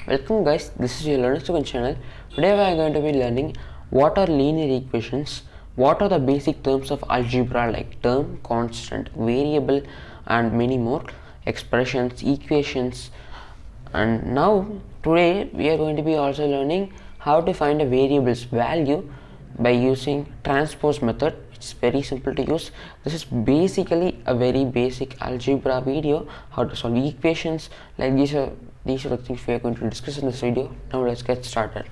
Welcome guys, this is your Learning Suganth channel. Today we are going to be learning what are linear equations, what are the basic terms of algebra like term, constant, variable and many more, expressions, equations. And now today we are going to be also learning how to find a variable's value by using transpose method, which is very simple to use. This is basically a very basic algebra video, how to solve equations. Like these are the things we are going to discuss in this video. Now let's get started.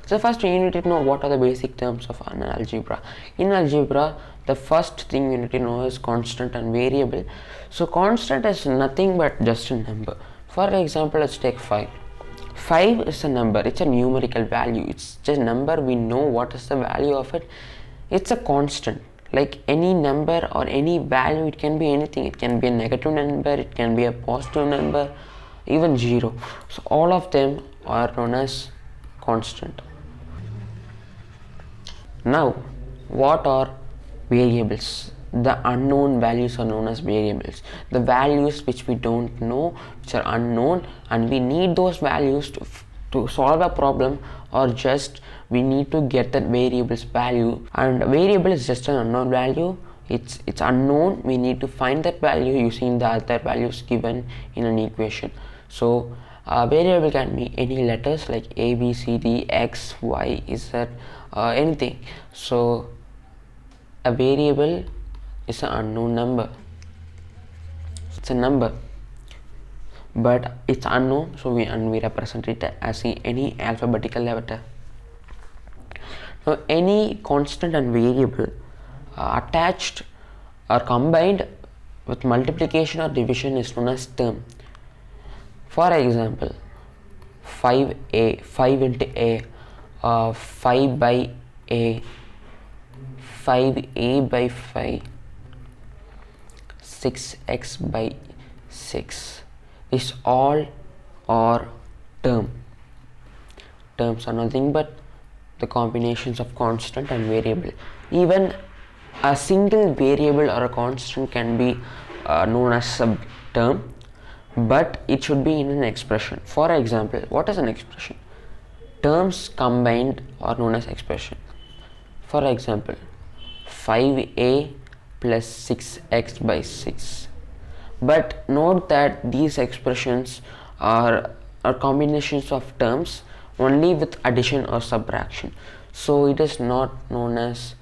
So first you need to know what are the basic terms of an algebra. In algebra, the first thing you need to know is constant and variable. So constant is nothing but just a number. For example, let's take 5. 5 is a number, it's a numerical value, it's just a number, we know what is the value of it. It's a constant, like any number or any value, it can be anything. It can be a negative number, it can be a positive number, even 0. So all of them are known as constant. Now, what are variables? The unknown values are known as variables. The values which we don't know, which are unknown, and we need those values to solve a problem, or just we need to get that variable's value. And a variable is just an unknown value. It's unknown. We need to find that value using the other values given in an equation. So a variable can be any letters like A, B, C, D, X, Y, Z, anything. So a variable is an unknown number. It's a number, but it's unknown, so we represent it as any alphabetical letter. Now any constant and variable attached or combined with multiplication or division is known as term. For example, 5a, 5 into a, 5 by a, 5a by 5, 6x by 6. These all are terms are nothing but the combinations of constant and variable. Even a single variable or a constant can be known as a term, but it should be in an expression. For example, what is an expression? Terms combined are known as expression. For example, 5a plus 6x by 6. But note that these expressions are combinations of terms only with addition or subtraction. So it is not known as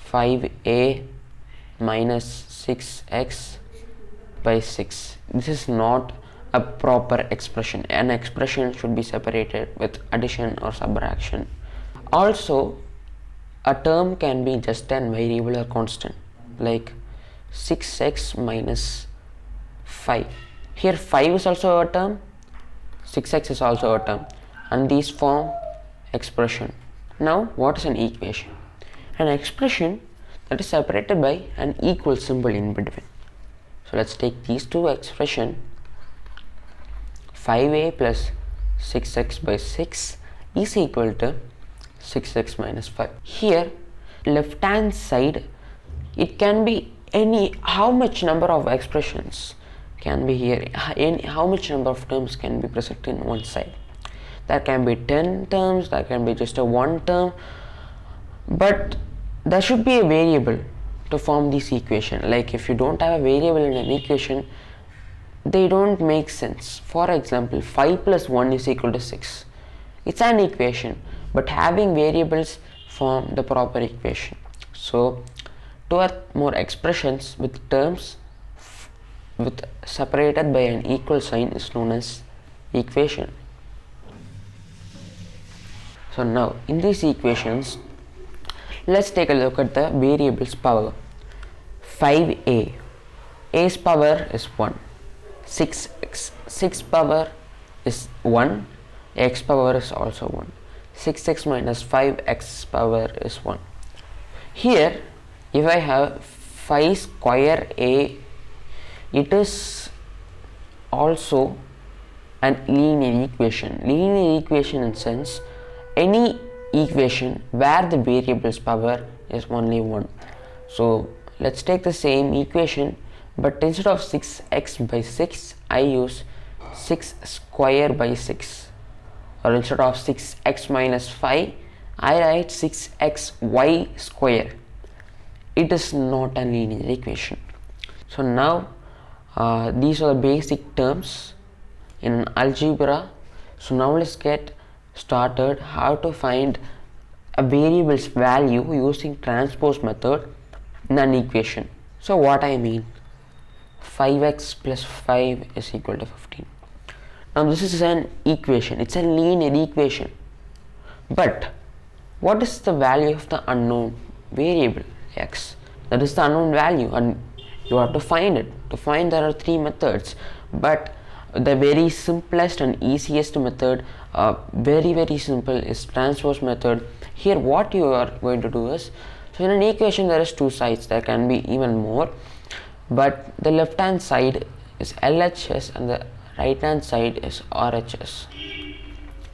5a minus 6x by 6. This is not a proper expression. An expression should be separated with addition or subtraction. Also, a term can be just an variable or constant, like 6x minus 5. Here 5 is also a term, 6x is also a term, and these form expression. Now what is an equation? An expression that is separated by an equal symbol in between. So let's take these two expressions. 5a plus 6x by 6 is equal to 6x minus 5. Here left hand side, it can be how much number of expressions can be here, how much number of terms can be present in one side. There can be 10 terms, there can be just a one term, but there should be a variable to form this equation. Like if you don't have a variable in an equation, they don't make sense. For example, 5 plus 1 is equal to 6. It's an equation, but having variables form the proper equation. So two or more expressions with terms with separated by an equal sign is known as equation. So now in these equations, let's take a look at the variable's power. 5a, a's power is 1, 6x, 6 power is 1, x power is also 1, 6x minus 5x power is 1. Here if I have 5 square a, it is also a linear equation. Linear equation in sense, any equation where the variable's power is only 1. So let's take the same equation, but instead of 6x by 6 I use 6 square by 6, or instead of 6x minus 5 I write 6xy square. It is not a linear equation. So now these are the basic terms in algebra. So now let's get started how to find a variable's value using transpose method in an equation. So what I mean, 5x plus 5 is equal to 15. Now this is an equation, it's a linear equation, but what is the value of the unknown variable x? That is the unknown value, and you have to find it. To find, there are 3 methods, but the very simplest and easiest method, very simple, is transpose method. Here what you are going to do is, so in an equation there is 2 sides, there can be even more, but the left hand side is LHS and the right hand side is RHS.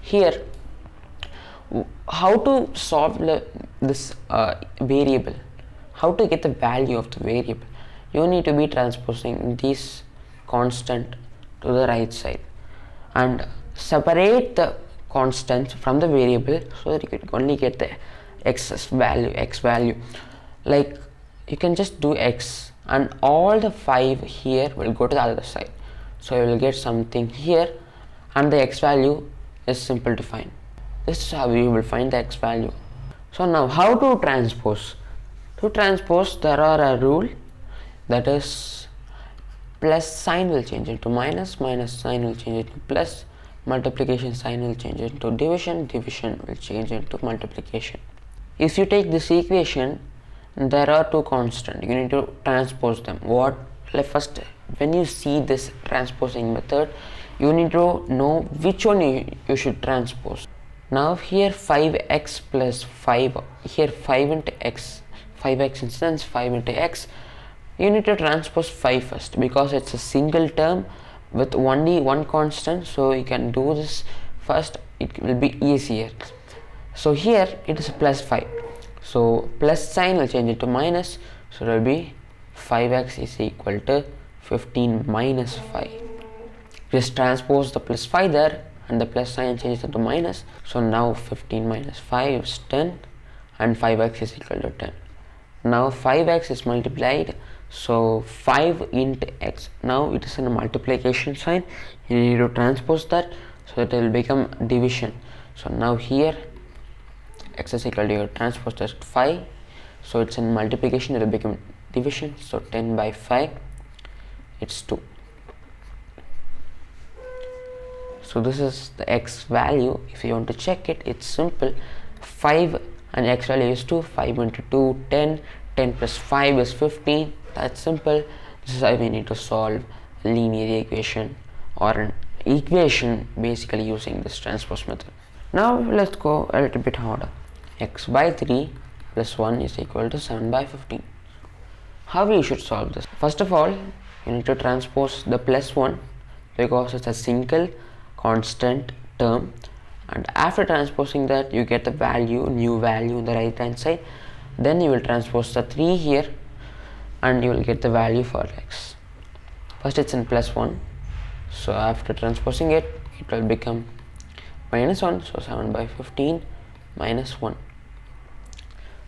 Here, how to solve this variable, how to get the value of the variable, you need to be transposing this constant to the right side and separate the constants from the variable so that you can only get the x value. Like you can just do x and all the 5 here will go to the other side, so you will get something here, and the x value is simple to find. This is how you will find the x value. So now how to transpose? To transpose, there are a rule, that is plus sign will change into minus, minus sign will change into plus, multiplication sign will change into division, division will change into multiplication. If you take this equation, there are 2 constants, you need to transpose them. Like first, when you see this transposing method, you need to know which one you should transpose. Now here 5x plus 5, here 5 into x, 5x instance 5 into x, you need to transpose 5 first because it's a single term with only one constant, so you can do this first, it will be easier. So here it is plus 5, so plus sign will change into minus, so it will be 5x is equal to 15 minus 5. Just transpose the plus 5 there and the plus sign changes into minus, so now 15 minus 5 is 10 and 5x is equal to 10. Now 5x is multiplied, so 5 into x, now it is in a multiplication sign, you need to transpose that, so it will become division. So now here x is equal to, you transpose that 5, so it's in multiplication, it will become division, so 10 by 5 it's 2. So this is the x value. If you want to check it, it's simple, 5 and x value is 2, 5 into 2 10, 10 plus 5 is 15. That's simple. This is how we need to solve a linear equation or an equation basically using this transpose method. Now let's go a little bit harder. X by 3 plus 1 is equal to 7 by 15. How you should solve this? First of all, you need to transpose the plus 1 because it's a single constant term, and after transposing that you get the value, new value on the right hand side. Then you will transpose the 3 here and you will get the value for x. First it's in plus 1, so after transposing it, it will become minus 1, so 7 by 15 minus 1.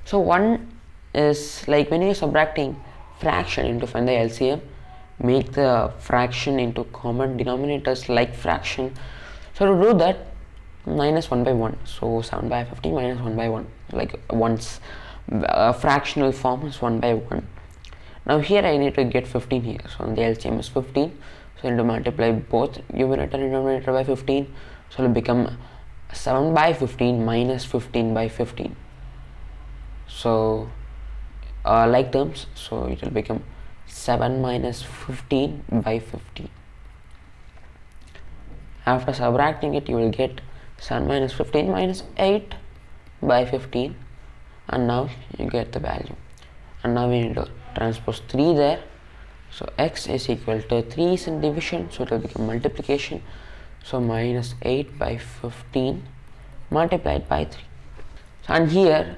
So 1 is like when you are subtracting fraction into find the LCM, make the fraction into common denominators like fraction. So to do that, minus 1 by 1, so 7 by 15 minus 1 by 1, like once fractional form is 1 by 1. Now here I need to get 15 here, so the LCM is 15, so I need to multiply both numerator and denominator by 15, so it will become 7 by 15 minus 15 by 15. So like terms, so it will become 7 minus 15 by 15. After subtracting it, you will get 7 minus 15 minus 8 by 15, and now you get the value. And now we need to transpose 3 there, so x is equal to 3 is in division, so it will become multiplication, so minus 8 by 15 multiplied by 3. So, and here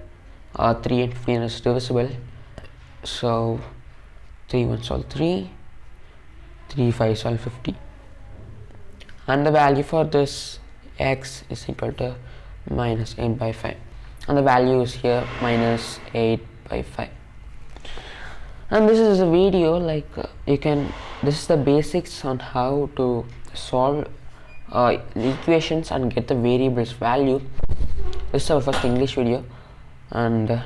3 and 15 is divisible, So 3 1 solve 3, 3 5 solve 50, and the value for this x is equal to minus 8 by 5, and the value is here minus 8 by 5. And this is a video like this is the basics on how to solve equations and get the variables value. This is our first English video, and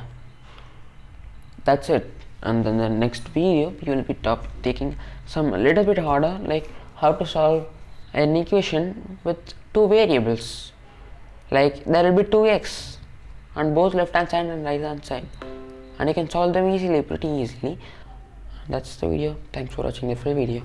that's it. And then the next video you will be taking some a little bit harder, like how to solve an equation with two variables. Like there will be 2x on both left hand side and right hand side, and you can solve them easily, pretty easily. That's the video. Thanks for watching the full video.